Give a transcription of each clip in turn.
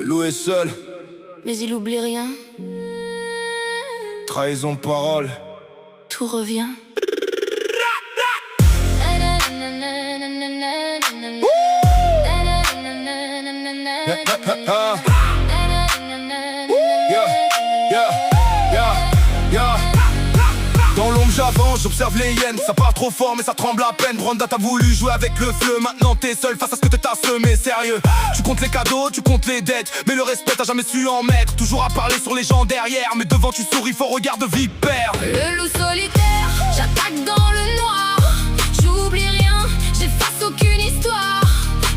loup est seul, mais il oublie rien. trahison de parole. Tout revient. Dans l'ombre j'avance, j'observe les hyènes. Ça part trop fort mais ça tremble à peine. Branda t'as voulu jouer avec le feu. Maintenant t'es seul face à ce que t'as semé. Sérieux, tu comptes les cadeaux, tu comptes les dettes, mais le respect t'as jamais su en mettre. Toujours à parler sur les gens derrière, mais devant tu souris, faux regard de vipère. Le loup solitaire, j'attaque dans le noir. J'oublie rien, j'efface aucune histoire.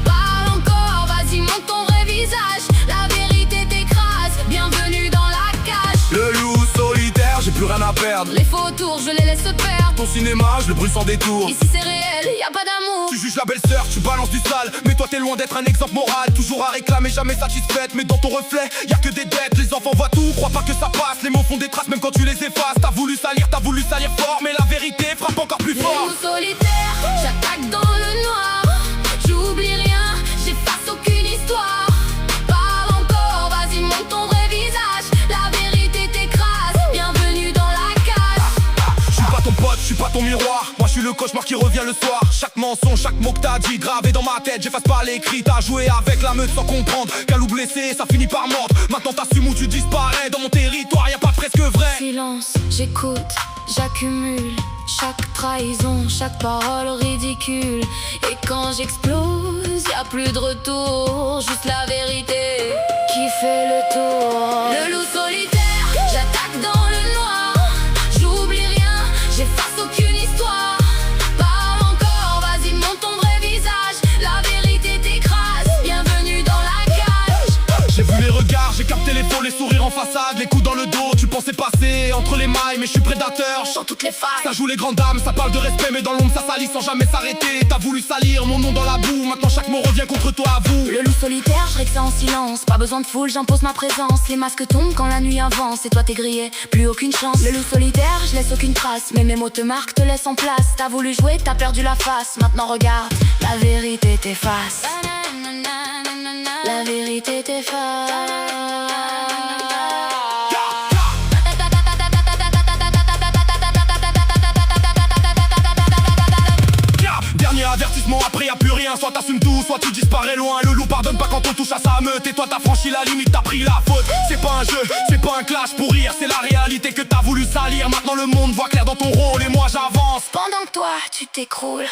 Parle encore, vas-y montre ton vrai visage. La vérité t'écrase, bienvenue dans la cage. Le loup solitaire, j'ai plus rien à perdre. Les faux tours, je les laisse perdre. Ton cinéma, je le brûle sans détour. Ici c'est réel, y a pas d'amour. Tu juges la belle-sœur, tu balances du sale, mais toi t'es loin d'être un exemple moral. Toujours à réclamer, jamais satisfaite, mais dans ton reflet, y a que des dettes. Les enfants voient tout, crois pas que ça passe. Les mots font des traces même quand tu les effaces. T'as voulu salir fort, mais la vérité frappe encore plus Le fort. loup solitaire, j'attaque dans le noir. J'oublie rien, j'efface aucune histoire. Parle encore, vas-y montre ton vrai visage. La vérité t'écrase, bienvenue dans la cage. Je suis pas ton pote, je suis pas ton miroir. Moi je suis le cauchemar qui revient le soir. Chaque mensonge, chaque mot que t'as dit, gravé dans ma tête. J'efface pas l'écrit, t'as joué avec la meute sans comprendre qu'un loup blessé, ça finit par mordre. Maintenant t'assumes où tu disparais. Dans mon territoire, y a pas presque vrai. Silence, j'écoute, j'accumule chaque trahison, chaque parole ridicule. Et quand j'explose, y a plus de retour, juste la vérité qui fait le tour. Le loup solitaire, j'attaque dans le noir. J'oublie rien, j'efface aucune histoire. Parle encore, vas-y montre ton vrai visage. La vérité t'écrase, bienvenue dans la cage. J'ai vu les regards, j'ai capté les faux, les sourires en façade, les coups dans le dos. Tu pensais passer entre les mailles, mais je suis prédateur. Dans toutes les failles, Ça joue les grandes dames, ça parle de respect, mais dans l'ombre ça salit sans jamais s'arrêter. T'as voulu salir mon nom dans la boue, maintenant chaque mot revient contre toi, avoue. le loup solitaire, je règle ça en silence. Pas besoin de foule, j'impose ma présence. Les masques tombent quand la nuit avance. Et toi t'es grillé, plus aucune chance. Le loup solitaire, je laisse aucune trace. Mais mes mots te marquent, te laissent en place. T'as voulu jouer, t'as perdu la face. Maintenant regarde, la vérité t'efface. La vérité t'efface. Dernier avertissement, après y'a plus rien. Soit t'assumes tout, soit tu disparais loin. Le loup pardonne pas quand on touche à sa meute. Et toi t'as franchi la limite, t'as pris la faute. C'est pas un jeu, c'est pas un clash pour rire. C'est la réalité que t'as voulu salir. Maintenant le monde voit clair dans ton rôle et moi j'avance. Pendant que toi tu t'écroules,